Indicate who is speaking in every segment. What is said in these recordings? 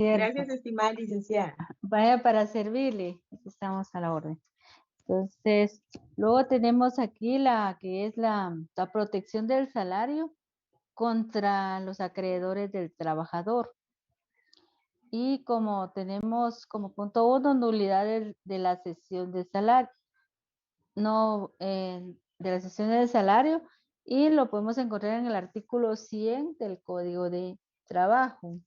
Speaker 1: Cierto.
Speaker 2: Gracias, estimada licenciada.
Speaker 1: Vaya para servirle. Aquí estamos a la orden. Entonces, luego tenemos aquí la que es la protección del salario contra los acreedores del trabajador. Y como tenemos como punto uno, nulidad de la cesión de salario. No, de la cesión del salario. Y lo podemos encontrar en el artículo 100 del Código de Trabajo.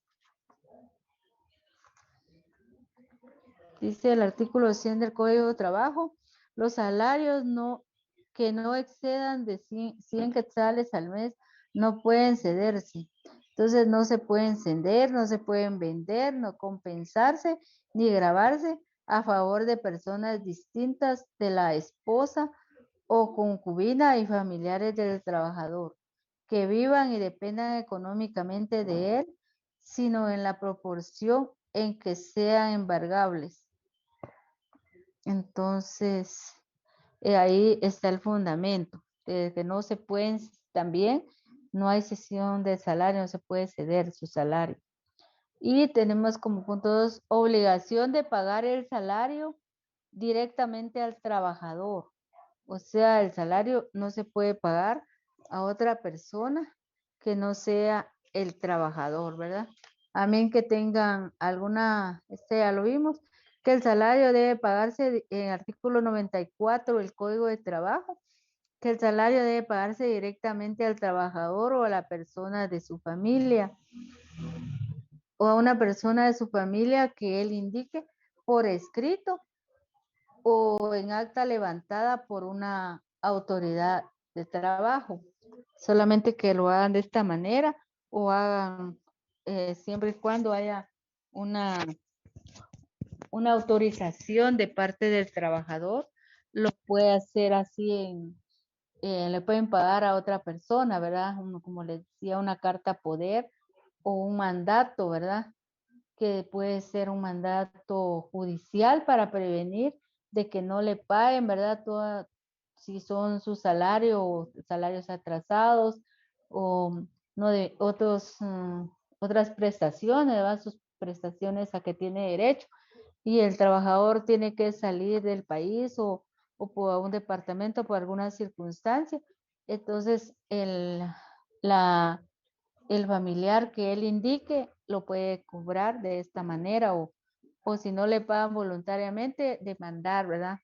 Speaker 1: Dice el artículo 100 del Código de Trabajo, los salarios que no excedan de 100 quetzales al mes no pueden cederse. Entonces no se pueden ceder, no se pueden vender, no compensarse ni gravarse a favor de personas distintas de la esposa o concubina y familiares del trabajador que vivan y dependan económicamente de él, sino en la proporción en que sean embargables. Entonces, ahí está el fundamento, de que no se pueden, también no hay cesión de salario, no se puede ceder su salario. Y tenemos como punto 2, obligación de pagar el salario directamente al trabajador. O sea, el salario no se puede pagar a otra persona que no sea el trabajador, ¿verdad? A menos que tengan alguna, ya lo vimos, que el salario debe pagarse en artículo 94 del Código de Trabajo, que el salario debe pagarse directamente al trabajador o a la persona de su familia, o a una persona de su familia que él indique por escrito o en acta levantada por una autoridad de trabajo. Solamente que lo hagan de esta manera o hagan siempre y cuando haya una autorización de parte del trabajador, lo puede hacer así le pueden pagar a otra persona, ¿verdad? Como les decía, una carta poder o un mandato, ¿verdad? Que puede ser un mandato judicial para prevenir de que no le paguen, ¿verdad? Si son sus salarios, salarios atrasados o no de otras prestaciones, ¿verdad? Sus prestaciones a que tiene derecho y el trabajador tiene que salir del país o por un departamento por alguna circunstancia. Entonces, el familiar que él indique lo puede cobrar de esta manera o si no le pagan voluntariamente, demandar, ¿verdad?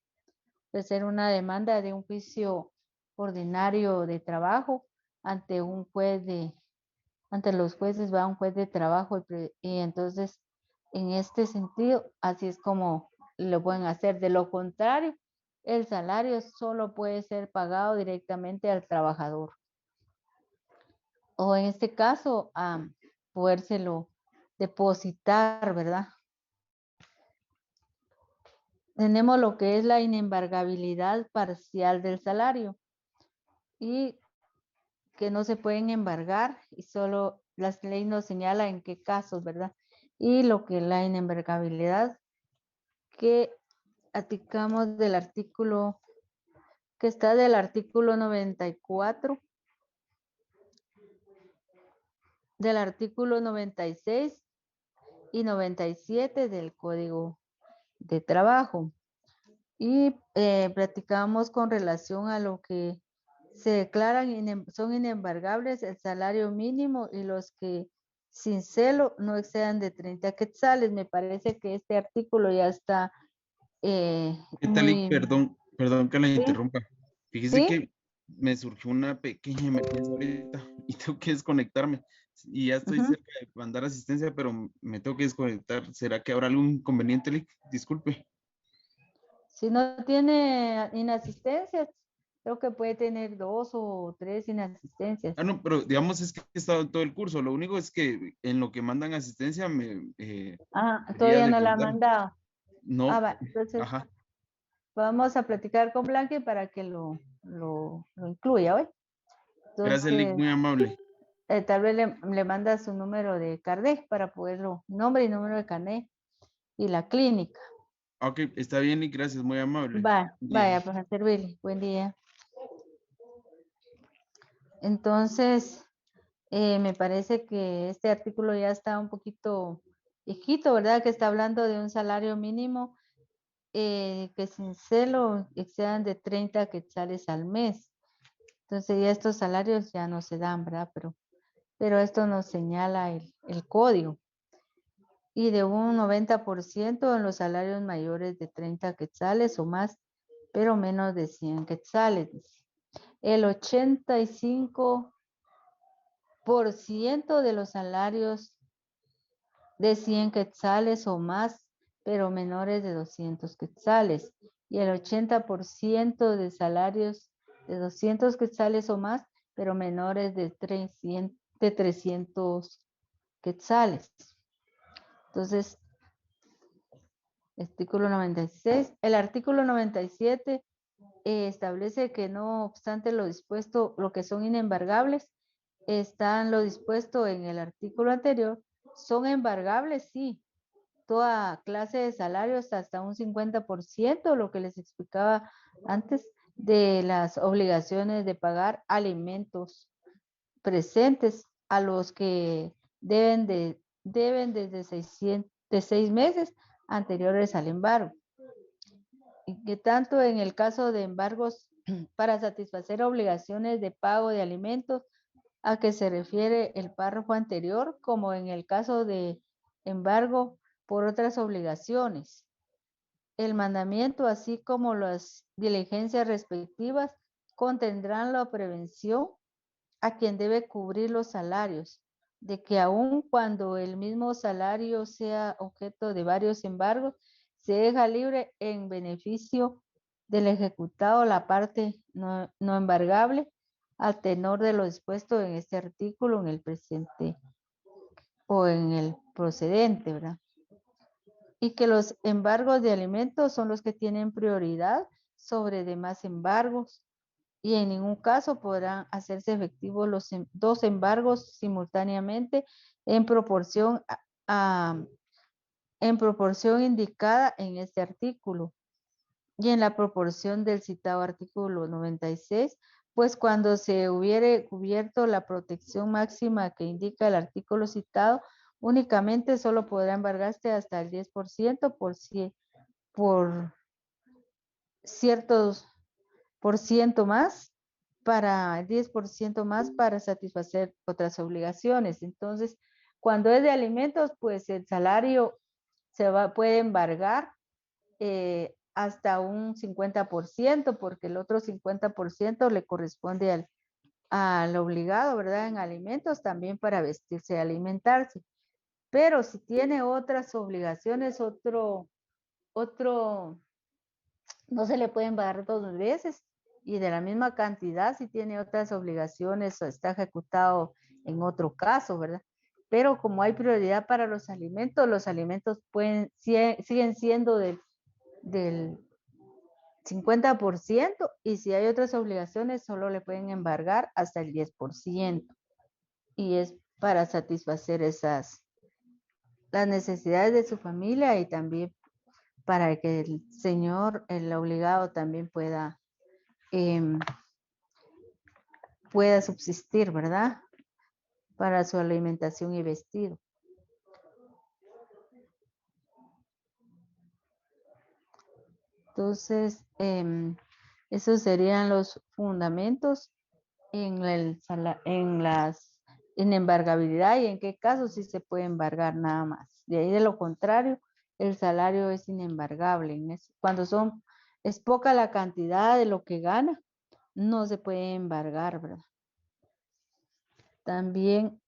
Speaker 1: De ser una demanda de un juicio ordinario de trabajo ante un juez ante los jueces va un juez de trabajo y entonces en este sentido así es como lo pueden hacer. De lo contrario, el salario solo puede ser pagado directamente al trabajador. O en este caso, podérselo depositar, ¿verdad? Tenemos lo que es la inembargabilidad parcial del salario y que no se pueden embargar y solo las leyes nos señalan en qué casos, ¿verdad? Y lo que es la inembargabilidad que aplicamos del artículo, que está del artículo 94, del artículo 96 y 97 del Código de Trabajo. Y platicamos con relación a lo que se declaran, son inembargables el salario mínimo y los que sin celo no excedan de 30 quetzales. Me parece que este artículo ya está
Speaker 3: ¿Qué tal? Y
Speaker 1: muy...
Speaker 3: perdón que la
Speaker 1: ¿Sí?
Speaker 3: interrumpa. Fíjese
Speaker 1: ¿Sí?
Speaker 3: que me surgió una pequeña emergencia ahorita y tengo que desconectarme. Y ya estoy
Speaker 1: Ujú.
Speaker 3: cerca de mandar asistencia, pero me tengo que desconectar. ¿Será que habrá algún inconveniente, Lick? Disculpe.
Speaker 1: Si no tiene inasistencias, creo que puede tener 2 o 3 inasistencias.
Speaker 3: Ah, no, pero digamos es que he estado en todo el curso. Lo único es que en lo que mandan asistencia me quería
Speaker 1: Todavía no la ha
Speaker 3: deslindarme.
Speaker 1: mandado.
Speaker 3: No,
Speaker 1: Va, entonces
Speaker 3: ajá.
Speaker 1: vamos a platicar con Blanqui para que lo incluya hoy.
Speaker 3: Gracias, Lick,
Speaker 1: Entonces,
Speaker 3: muy amable.
Speaker 1: tal vez le manda su número de carnet para poderlo, nombre y número de carnet y la clínica.
Speaker 3: Ok, está bien, Lick, gracias, muy amable. Buen día.
Speaker 1: Vaya, pues a servirle. Buen día. Entonces, me parece que este artículo ya está un poquito Y Quito, ¿verdad? Que está hablando de un salario mínimo que sin celo excedan de 30 quetzales al mes. Entonces ya estos salarios ya no se dan, ¿verdad? Pero esto nos señala el código. Y de un 90% en los salarios mayores de 30 quetzales o más, pero menos de 100 quetzales. El 85% de los salarios de 100 quetzales o más, pero menores de 200 quetzales. Y el 80% de salarios de 200 quetzales o más, pero menores de 300 quetzales. Entonces, artículo 96. El artículo 97 establece que no obstante lo dispuesto, lo que son inembargables, están lo dispuesto en el artículo anterior, son embargables, sí, toda clase de salarios hasta un 50%, lo que les explicaba antes, de las obligaciones de pagar alimentos presentes a los que deben desde 6 meses anteriores al embargo. Y que tanto en el caso de embargos para satisfacer obligaciones de pago de alimentos a que se refiere el párrafo anterior, como en el caso de embargo por otras obligaciones. El mandamiento, así como las diligencias respectivas, contendrán la prevención a quien debe cubrir los salarios, de que aun cuando el mismo salario sea objeto de varios embargos, se deja libre en beneficio del ejecutado la parte no embargable al tenor de lo dispuesto en este artículo, en el presente o en el procedente, ¿verdad? Y que los embargos de alimentos son los que tienen prioridad sobre demás embargos y en ningún caso podrán hacerse efectivos los dos embargos simultáneamente en proporción en proporción indicada en este artículo y en la proporción del citado artículo 96, pues cuando se hubiere cubierto la protección máxima que indica el artículo citado, únicamente solo podrá embargarse hasta el 10% por ciertos por ciento más para 10% más para satisfacer otras obligaciones. Entonces, cuando es de alimentos, pues el salario puede embargar hasta un 50%, porque el otro 50% le corresponde al obligado, ¿verdad? En alimentos también para vestirse y alimentarse. Pero si tiene otras obligaciones, no se le pueden pagar 2 veces y de la misma cantidad si tiene otras obligaciones o está ejecutado en otro caso, ¿verdad? Pero como hay prioridad para los alimentos siguen siendo del 50% y si hay otras obligaciones solo le pueden embargar hasta el 10% y es para satisfacer las necesidades de su familia y también para que el obligado también pueda subsistir, ¿verdad? Para su alimentación y vestido. Entonces, esos serían los fundamentos en embargabilidad y en qué casos sí se puede embargar nada más. De ahí de lo contrario, el salario es inembargable. Cuando es poca la cantidad de lo que gana, no se puede embargar, ¿verdad? También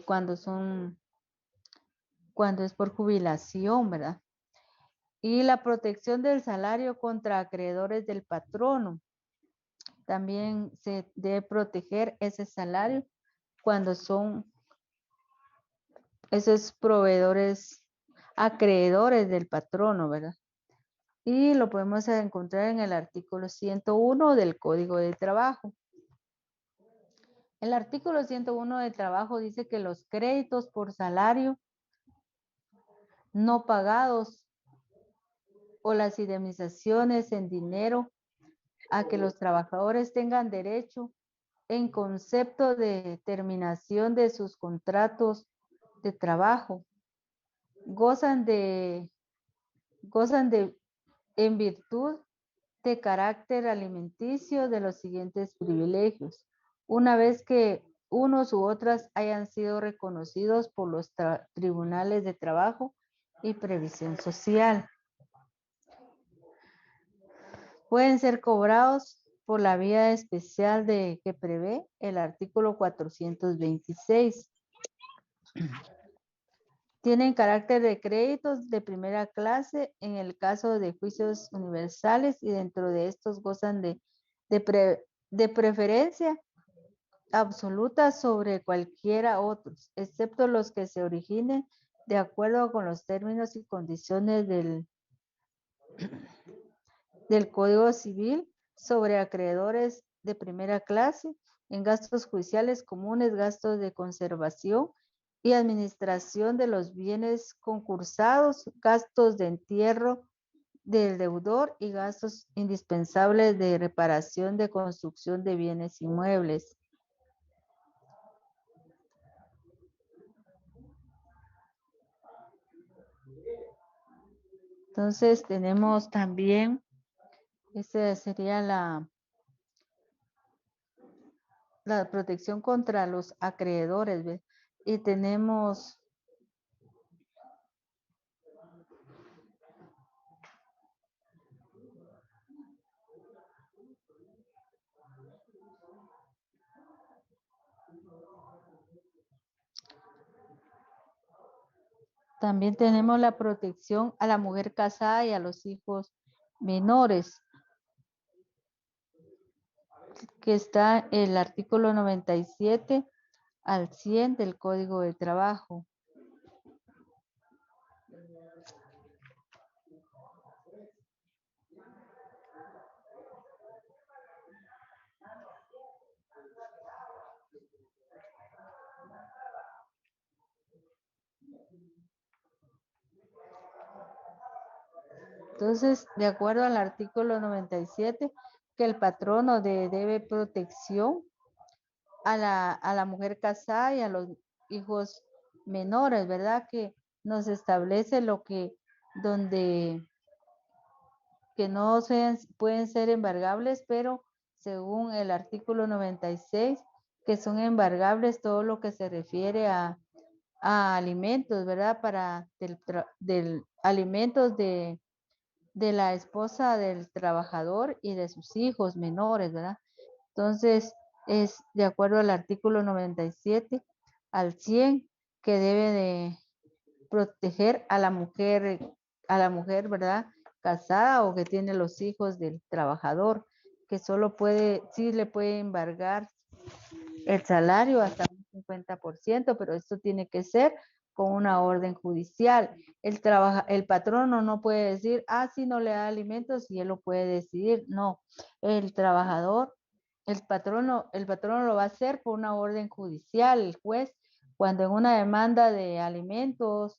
Speaker 1: cuando es por jubilación, ¿verdad? Y la protección del salario contra acreedores del patrono. También se debe proteger ese salario cuando son esos proveedores acreedores del patrono, ¿verdad? Y lo podemos encontrar en el artículo 101 del Código de Trabajo. El artículo 101 del Trabajo dice que los créditos por salario no pagados o las indemnizaciones en dinero a que los trabajadores tengan derecho en concepto de terminación de sus contratos de trabajo gozan de, en virtud de carácter alimenticio de los siguientes privilegios, una vez que unos u otras hayan sido reconocidos por los tribunales de trabajo y previsión social. Pueden ser cobrados por la vía especial que prevé el artículo 426. Tienen carácter de créditos de primera clase en el caso de juicios universales y dentro de estos gozan de preferencia absoluta sobre cualquiera otros, excepto los que se originen de acuerdo con los términos y condiciones del Código Civil sobre acreedores de primera clase en gastos judiciales comunes, gastos de conservación y administración de los bienes concursados, gastos de entierro del deudor y gastos indispensables de reparación de construcción de bienes inmuebles. Entonces tenemos también, esta sería la protección contra los acreedores, ¿ves? Y tenemos también tenemos la protección a la mujer casada y a los hijos menores, que está el artículo 97 al 100 del Código de Trabajo. Entonces, de acuerdo al artículo 97, que el patrono debe protección a la mujer casada y a los hijos menores, ¿verdad? Que nos establece lo que, donde que no pueden ser embargables, pero según el artículo 96, que son embargables todo lo que se refiere a alimentos, ¿verdad? Para del alimentos de la esposa del trabajador y de sus hijos menores, ¿verdad? Entonces, es de acuerdo al artículo 97 al 100 que debe de proteger a la mujer, ¿verdad? Casada o que tiene los hijos del trabajador, que solo sí le puede embargar el salario hasta un 50%, pero esto tiene que ser con una orden judicial. El patrono no puede decir, sí, no le da alimentos y él lo puede decidir. No, el trabajador, el patrono lo va a hacer por una orden judicial. El juez, cuando en una demanda de alimentos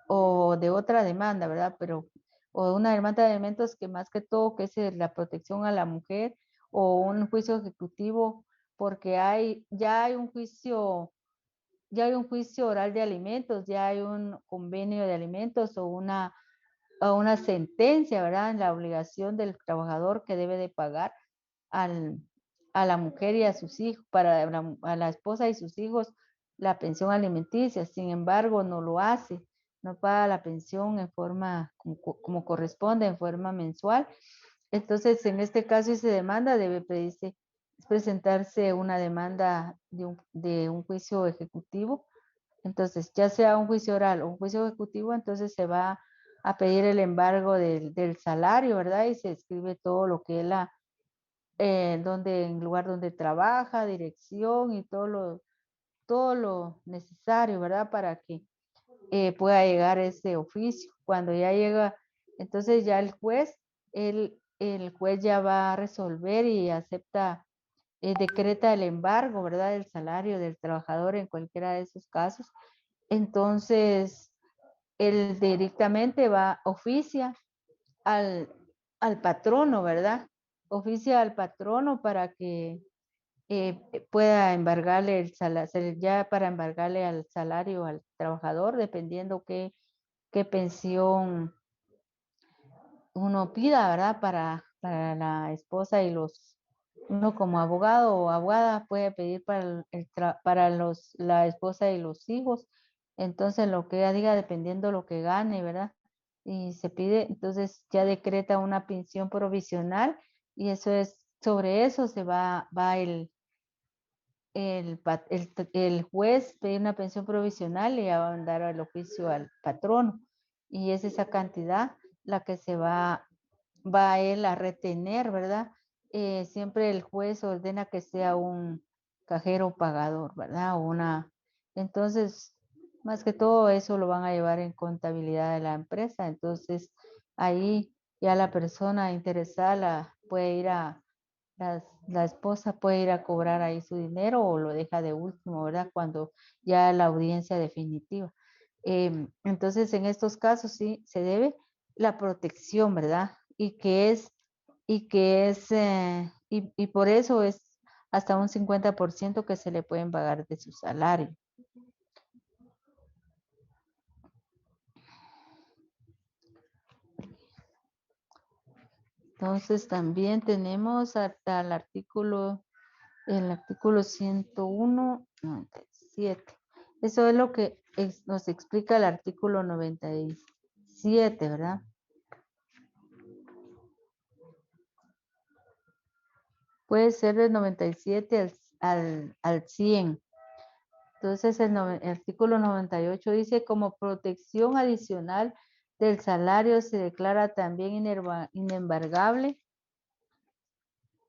Speaker 1: o de otra demanda, ¿verdad? O una demanda de alimentos que más que todo que es la protección a la mujer o un juicio ejecutivo porque ya hay un juicio oral de alimentos, ya hay un convenio de alimentos o una sentencia, ¿verdad? En la obligación del trabajador que debe de pagar a la mujer y a sus hijos, a la esposa y sus hijos, la pensión alimenticia. Sin embargo, no lo hace, no paga la pensión en forma como corresponde, en forma mensual. Entonces, en este caso, si se demanda, debe presentarse una demanda de un juicio ejecutivo. Entonces, ya sea un juicio oral o un juicio ejecutivo, entonces se va a pedir el embargo del salario, ¿verdad? Y se escribe todo lo que es en lugar donde trabaja, dirección y todo lo necesario, ¿verdad? Para que pueda llegar ese oficio. Cuando ya llega, entonces ya el juez ya va a resolver y acepta, decreta el embargo, ¿verdad? Del salario del trabajador en cualquiera de esos casos. Entonces, él directamente oficia al patrono, ¿verdad? Oficia al patrono para que pueda embargarle el salario, ya para embargarle al salario trabajador, dependiendo qué pensión uno pida, ¿verdad? Para la esposa y uno como abogado o abogada puede pedir para la esposa y los hijos. Entonces lo que ella diga, dependiendo lo que gane, ¿verdad? Y se pide, entonces ya decreta una pensión provisional y eso es, sobre eso se va el juez pide una pensión provisional y va a mandar al oficio al patrono. Y es esa cantidad la que se va él a retener, ¿verdad? Siempre el juez ordena que sea un cajero pagador, ¿verdad? Entonces, más que todo eso lo van a llevar en contabilidad de la empresa. Entonces, ahí ya la persona interesada puede ir la esposa puede ir a cobrar ahí su dinero o lo deja de último, ¿verdad? Cuando ya la audiencia definitiva. Entonces, en estos casos sí se debe la protección, ¿verdad? Y por eso es hasta un 50% que se le pueden pagar de su salario. Entonces también tenemos hasta el artículo 101.97. Eso es lo que nos explica el artículo 97, ¿verdad? Puede ser del 97 al 100. Entonces el artículo 98 dice, como protección adicional del salario se declara también inembargable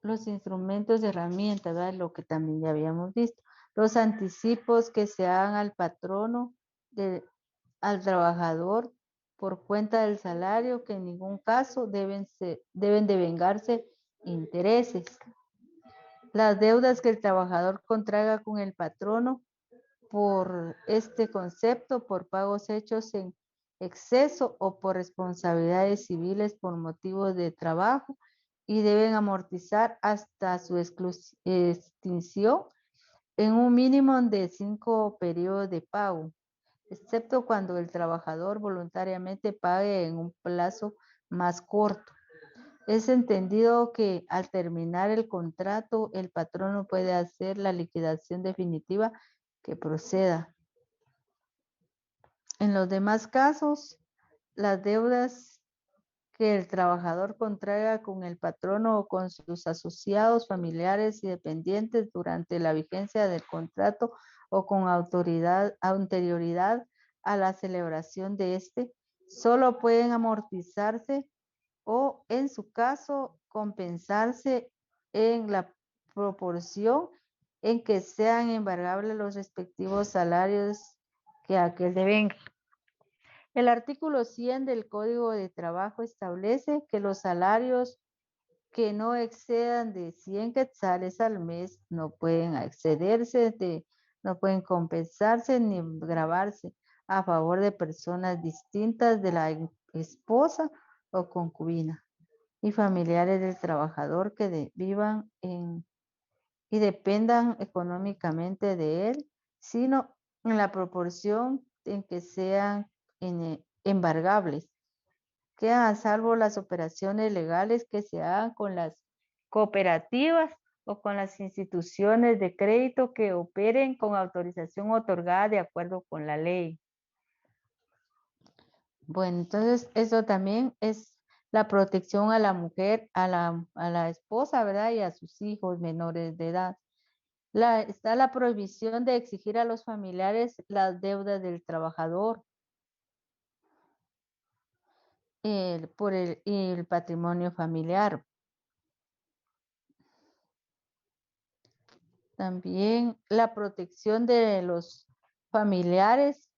Speaker 1: los instrumentos de herramientas, ¿verdad? Lo que también ya habíamos visto. Los anticipos que se hagan al patrono, al trabajador por cuenta del salario, que en ningún caso deben de vengarse intereses. Las deudas que el trabajador contraiga con el patrono por este concepto, por pagos hechos en exceso o por responsabilidades civiles por motivos de trabajo y deben amortizar hasta su extinción en un mínimo de 5 periodos de pago, excepto cuando el trabajador voluntariamente pague en un plazo más corto. Es entendido que al terminar el contrato, el patrono puede hacer la liquidación definitiva que proceda. En los demás casos, las deudas que el trabajador contraiga con el patrono o con sus asociados, familiares y dependientes durante la vigencia del contrato o con anterioridad a la celebración de este, solo pueden amortizarse o, en su caso, compensarse en la proporción en que sean embargables los respectivos salarios que aquel devenga. El artículo 100 del Código de Trabajo establece que los salarios que no excedan de 100 quetzales al mes no pueden no pueden compensarse ni gravarse a favor de personas distintas de la esposa o concubina y familiares del trabajador que vivan y dependan económicamente de él, sino en la proporción en que sean embargables. Quedan a salvo las operaciones legales que se hagan con las cooperativas o con las instituciones de crédito que operen con autorización otorgada de acuerdo con la ley. Bueno, entonces eso también es la protección a la mujer, a la esposa, ¿verdad? Y a sus hijos menores de edad. Está la prohibición de exigir a los familiares las deudas del trabajador por el patrimonio familiar. También la protección de los familiares,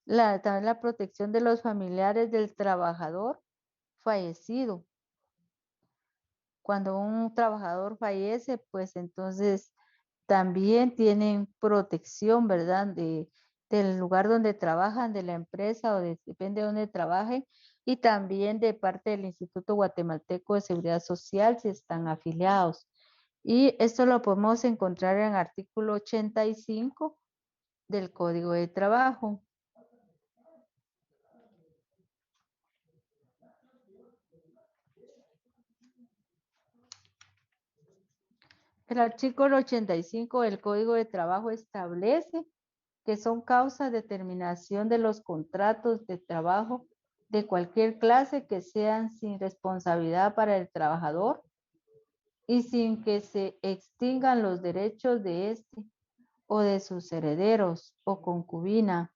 Speaker 1: también la protección de los familiares del trabajador fallecido. Cuando un trabajador fallece, pues entonces también tienen protección, ¿verdad? Del lugar donde trabajan, de la empresa o depende de donde trabajen, y también de parte del Instituto Guatemalteco de Seguridad Social si están afiliados. Y esto lo podemos encontrar en el artículo 85 del Código de Trabajo. El artículo 85 del Código de Trabajo establece que son causas de terminación de los contratos de trabajo de cualquier clase que sean sin responsabilidad para el trabajador y sin que se extingan los derechos de éste o de sus herederos o concubina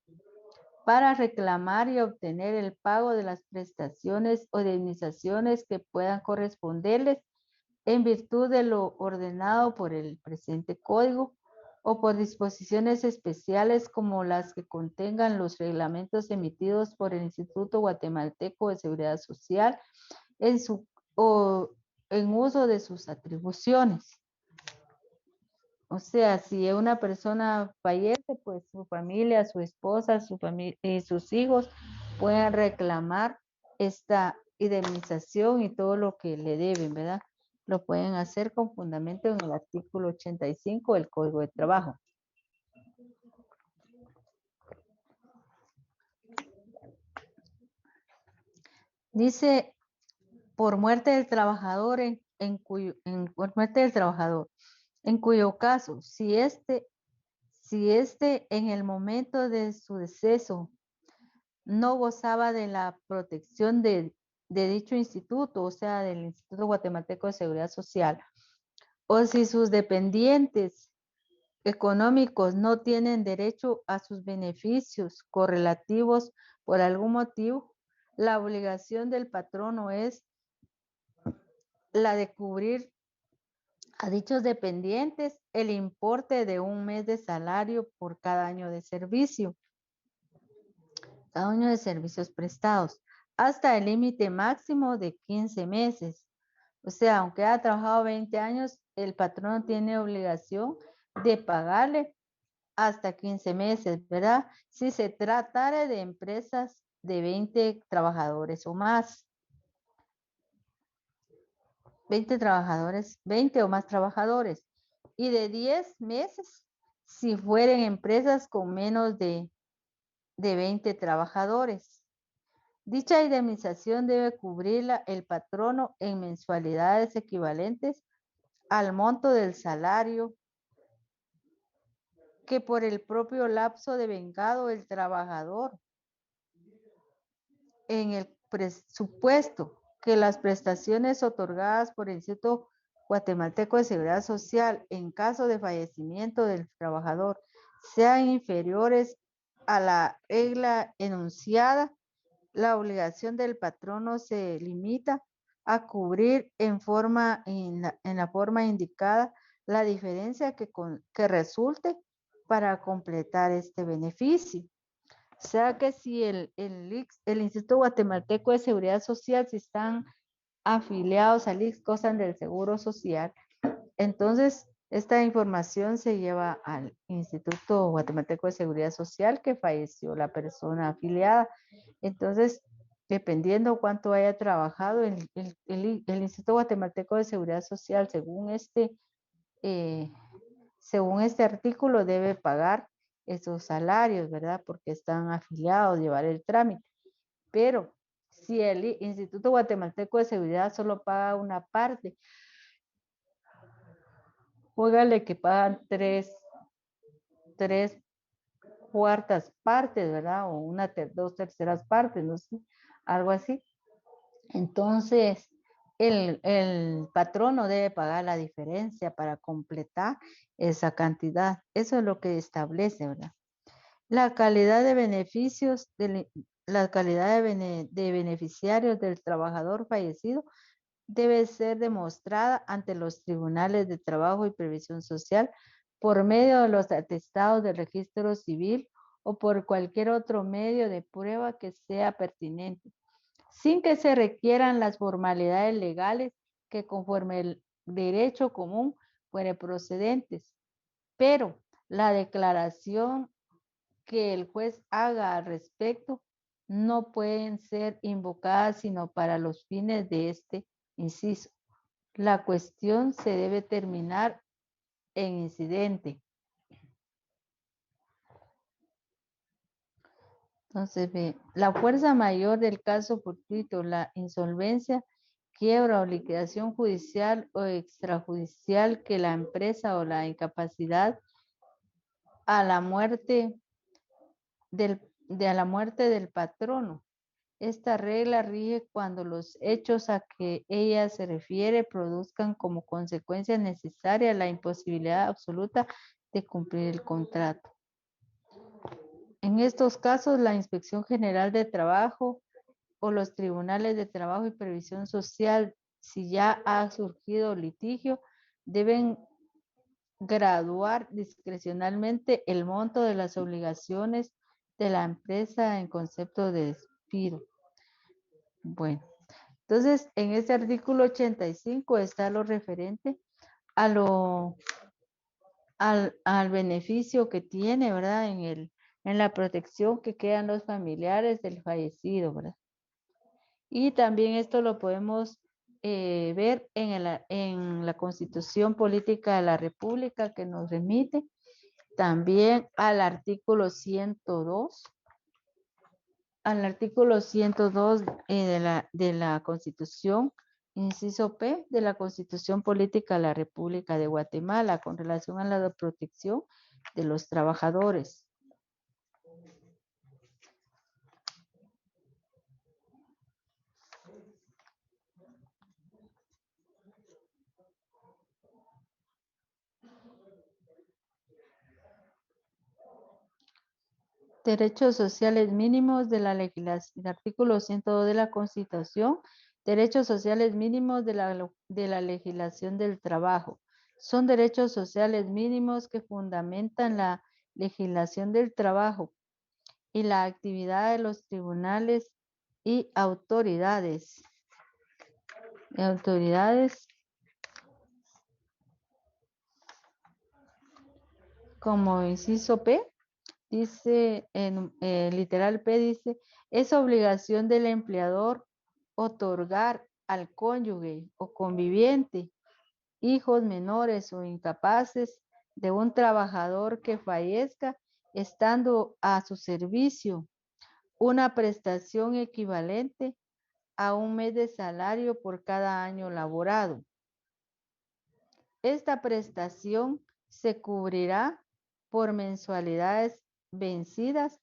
Speaker 1: para reclamar y obtener el pago de las prestaciones o indemnizaciones que puedan corresponderles en virtud de lo ordenado por el presente código o por disposiciones especiales como las que contengan los reglamentos emitidos por el Instituto Guatemalteco de Seguridad Social en su o en uso de sus atribuciones. O sea, si una persona fallece, pues su familia, su esposa, su familia y sus hijos pueden reclamar esta indemnización y todo lo que le deben, ¿verdad? Lo pueden hacer con fundamento en el artículo 85 del Código de Trabajo. Dice, por muerte del trabajador por muerte del trabajador, en cuyo caso, si este en el momento de su deceso no gozaba de la protección de dicho instituto, o sea, del Instituto Guatemalteco de Seguridad Social, o si sus dependientes económicos no tienen derecho a sus beneficios correlativos por algún motivo, la obligación del patrono es la de cubrir a dichos dependientes el importe de un mes de salario por cada año de servicio, cada año de servicios prestados, hasta el límite máximo de 15 meses. O sea, aunque haya trabajado 20 años, el patrón tiene obligación de pagarle hasta 15 meses, ¿verdad? Si se tratara de empresas de 20 trabajadores o más. 20 trabajadores, 20 o más trabajadores. Y de 10 meses si fueren empresas con menos de 20 trabajadores. Dicha indemnización debe cubrirla el patrono en mensualidades equivalentes al monto del salario que por el propio lapso de vengado el trabajador en el presupuesto que las prestaciones otorgadas por el Instituto Guatemalteco de Seguridad Social en caso de fallecimiento del trabajador sean inferiores a la regla enunciada, la obligación del patrono se limita a cubrir en la forma indicada la diferencia que resulte para completar este beneficio. O sea que si el Instituto Guatemalteco de Seguridad Social, si están afiliados al IX, gozan del Seguro Social, entonces esta información se lleva al Instituto Guatemalteco de Seguridad Social que falleció la persona afiliada. Entonces, dependiendo cuánto haya trabajado, el Instituto Guatemalteco de Seguridad Social, según este artículo, debe pagar esos salarios, ¿verdad? Porque están afiliados, llevar el trámite. Pero si el Instituto Guatemalteco de Seguridad solo paga una parte, póngale que pagan tres cuartas partes, ¿verdad? O dos terceras partes, no sé, algo así. Entonces, el patrono debe pagar la diferencia para completar esa cantidad. Eso es lo que establece, ¿verdad? La calidad de beneficios, la calidad de beneficiarios del trabajador fallecido debe ser demostrada ante los tribunales de trabajo y previsión social por medio de los atestados del registro civil o por cualquier otro medio de prueba que sea pertinente, sin que se requieran las formalidades legales que conforme el derecho común fuere procedentes. Pero la declaración que el juez haga al respecto no pueden ser invocadas sino para los fines de este inciso. La cuestión se debe terminar en incidente. Entonces, la fuerza mayor del caso fortuito, la insolvencia quiebra o liquidación judicial o extrajudicial que la empresa o la incapacidad a la muerte a la muerte del patrono. Esta regla rige cuando los hechos a que ella se refiere produzcan como consecuencia necesaria la imposibilidad absoluta de cumplir el contrato. En estos casos, la Inspección General de Trabajo o los tribunales de trabajo y previsión social, si ya ha surgido litigio, deben graduar discrecionalmente el monto de las obligaciones de la empresa en concepto de despido. Bueno, entonces en este artículo 85 está lo referente a al beneficio que tiene, ¿verdad? En la protección que quedan los familiares del fallecido, ¿verdad? Y también esto lo podemos ver en la Constitución Política de la República que nos remite también al artículo 102. Al artículo 102 de la Constitución, inciso P, de la Constitución Política de la República de Guatemala con relación a la protección de los trabajadores. Derechos sociales mínimos de la legislación, artículo 102 de la Constitución, derechos sociales mínimos de la legislación del trabajo. Son derechos sociales mínimos que fundamentan la legislación del trabajo y la actividad de los tribunales y autoridades. Como inciso P, dice, en literal P dice, es obligación del empleador otorgar al cónyuge o conviviente, hijos menores o incapaces de un trabajador que fallezca estando a su servicio una prestación equivalente a un mes de salario por cada año laborado. Esta prestación se cubrirá por mensualidades vencidas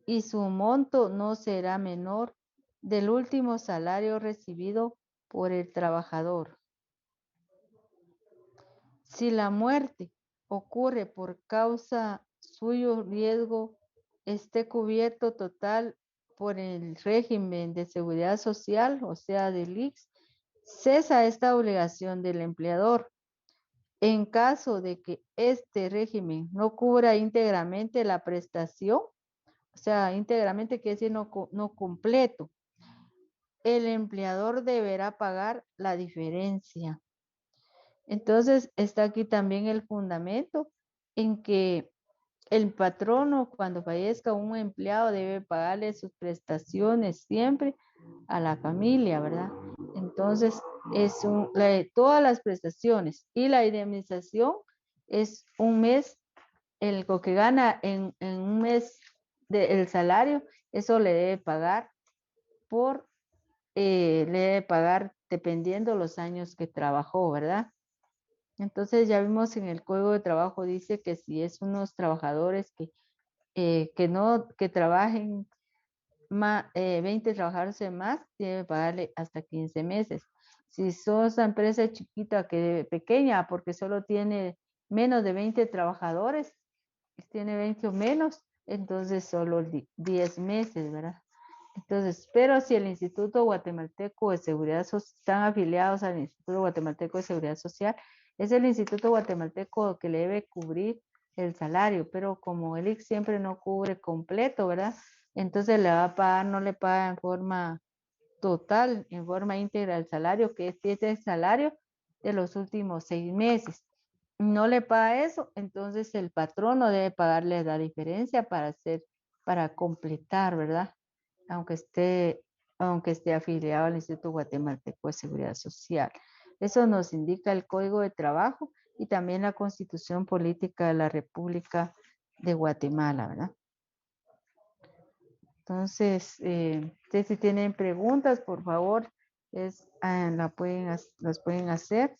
Speaker 1: y su monto no será menor del último salario recibido por el trabajador. Si la muerte ocurre por causa suyo, riesgo esté cubierto total por el régimen de seguridad social, o sea, del IX, cesa esta obligación del empleador. En caso de que este régimen no cubra íntegramente la prestación, o sea, íntegramente quiere decir no completo, el empleador deberá pagar la diferencia. Entonces, está aquí también el fundamento en que el patrono, cuando fallezca un empleado, debe pagarle sus prestaciones siempre a la familia, ¿verdad? Entonces, todas las prestaciones y la indemnización es un mes, lo que gana en un mes del salario, eso le debe pagar le debe pagar dependiendo los años que trabajó, ¿verdad? Entonces ya vimos en el Código de Trabajo dice que si es unos trabajadores que trabajen 20 trabajadores más, debe pagarle hasta 15 meses. Si sos una empresa chiquita, pequeña, porque solo tiene menos de 20 trabajadores, tiene 20 o menos, entonces solo 10 meses, ¿verdad? Entonces, pero si el Instituto Guatemalteco de Seguridad Social, están afiliados al Instituto Guatemalteco de Seguridad Social, es el Instituto Guatemalteco que le debe cubrir el salario, pero como el IX siempre no cubre completo, ¿verdad? Entonces le va a pagar, no le paga en forma total, en forma íntegra el salario, que es el salario de los últimos 6 meses. No le paga eso, entonces el patrono debe pagarle la diferencia para completar, ¿verdad? Aunque esté afiliado al Instituto Guatemalteco de Seguridad Social. Eso nos indica el Código de Trabajo y también la Constitución Política de la República de Guatemala, ¿verdad? Entonces, ustedes si tienen preguntas, por favor, las pueden hacer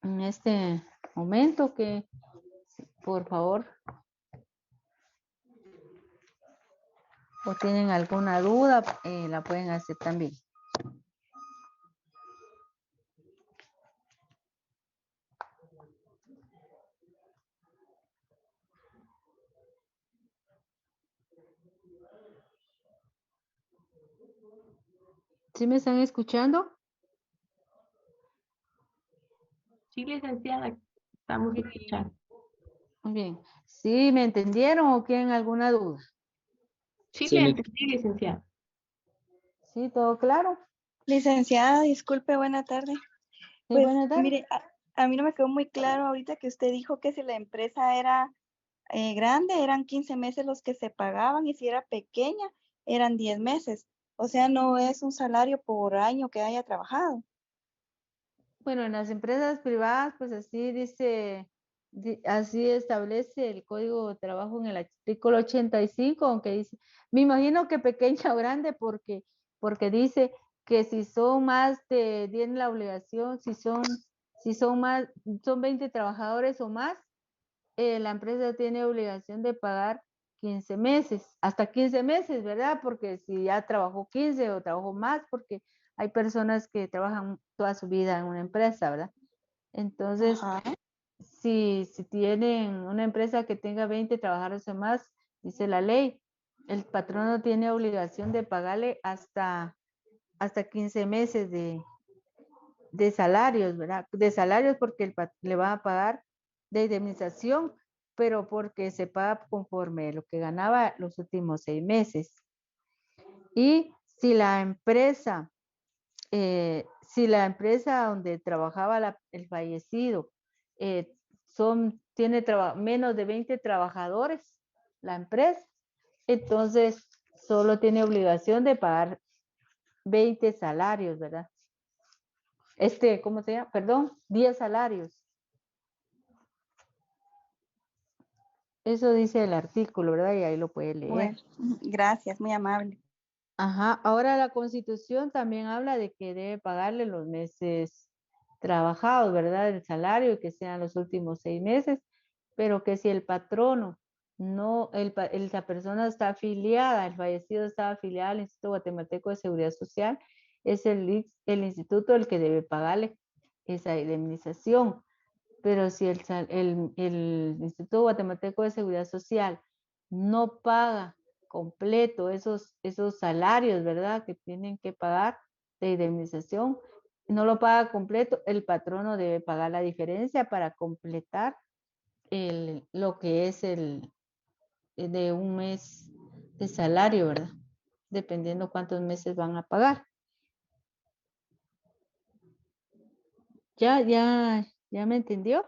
Speaker 1: en este momento, que por favor, o tienen alguna duda, la pueden hacer también. ¿Sí me están escuchando?
Speaker 2: Sí, licenciada, estamos escuchando.
Speaker 1: Muy bien. ¿Sí me entendieron o tienen alguna duda?
Speaker 2: Sí,
Speaker 4: Sí,
Speaker 2: le entendí, licenciada.
Speaker 1: ¿Sí? ¿Todo claro?
Speaker 5: Licenciada, disculpe, buena tarde.
Speaker 1: Sí,
Speaker 5: Pues
Speaker 1: buenas tardes.
Speaker 5: mire, a mí no me quedó muy claro ahorita que usted dijo que si la empresa era grande, eran 15 meses los que se pagaban y si era pequeña, eran 10 meses. O sea, no es un salario por año que haya trabajado.
Speaker 1: Bueno, en las empresas privadas, pues así dice, así establece el Código de Trabajo en el artículo 85, aunque dice, me imagino que pequeña o grande, porque dice que si son más tienen la obligación, si son más, son 20 trabajadores o más, la empresa tiene obligación de pagar 15 meses, hasta 15 meses, ¿verdad? Porque si ya trabajó 15 o trabajó más, porque hay personas que trabajan toda su vida en una empresa, ¿verdad? Entonces,
Speaker 5: Ajá.
Speaker 1: si tienen una empresa que tenga 20 trabajadores o más, dice la ley, el patrono tiene obligación de pagarle hasta 15 meses de salarios, ¿verdad? De salarios porque le va a pagar de indemnización, pero porque se paga conforme lo que ganaba los últimos 6 meses. Y si la empresa donde trabajaba el fallecido tiene menos de 20 trabajadores, la empresa, entonces solo tiene obligación de pagar 20 salarios, ¿verdad? ¿Cómo se llama? Perdón, 10 salarios. Eso dice el artículo, ¿verdad? Y ahí lo puede leer.
Speaker 5: Bueno, gracias, muy amable.
Speaker 1: Ajá, ahora la Constitución también habla de que debe pagarle los meses trabajados, ¿verdad? El salario, que sean los últimos 6 meses, pero que si el patrono la persona está afiliada, el fallecido está afiliado al Instituto Guatemalteco de Seguridad Social, es el instituto el que debe pagarle esa indemnización. Pero si el Instituto Guatemalteco de Seguridad Social no paga completo esos salarios, ¿verdad? Que tienen que pagar de indemnización, no lo paga completo, el patrono debe pagar la diferencia para completar lo que es de un mes de salario, ¿verdad? Dependiendo cuántos meses van a pagar. ¿Ya me entendió?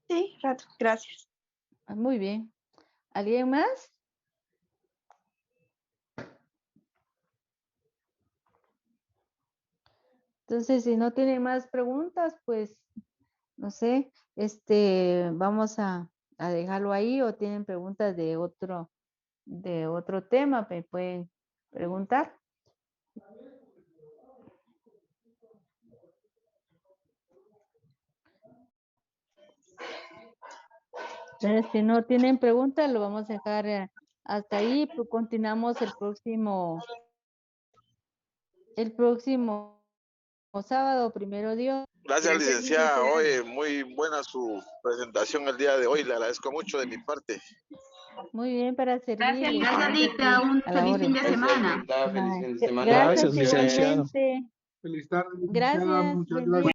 Speaker 5: Sí, rato, gracias.
Speaker 1: Muy bien. ¿Alguien más? Entonces, si no tienen más preguntas, pues, no sé, vamos a dejarlo ahí, o tienen preguntas de otro tema, me pueden preguntar. Entonces, si no tienen preguntas, lo vamos a dejar hasta ahí, pues continuamos el próximo sábado, primero Dios.
Speaker 6: Gracias,
Speaker 2: Gracias,
Speaker 6: licenciada.
Speaker 2: licenciada.
Speaker 6: Oye, muy buena su presentación el día de hoy. Le agradezco mucho de mi parte.
Speaker 1: Muy bien, para servirle.
Speaker 2: Gracias, Dicta. Un
Speaker 1: A la
Speaker 2: feliz
Speaker 1: orden.
Speaker 2: fin de semana.
Speaker 4: Feliz fin de semana.
Speaker 1: Gracias,
Speaker 4: Gracias, licenciado.
Speaker 1: igualmente.
Speaker 7: Feliz tarde, licenciada.
Speaker 1: Gracias.
Speaker 7: Muchas
Speaker 1: Buen
Speaker 7: gracias.
Speaker 1: día.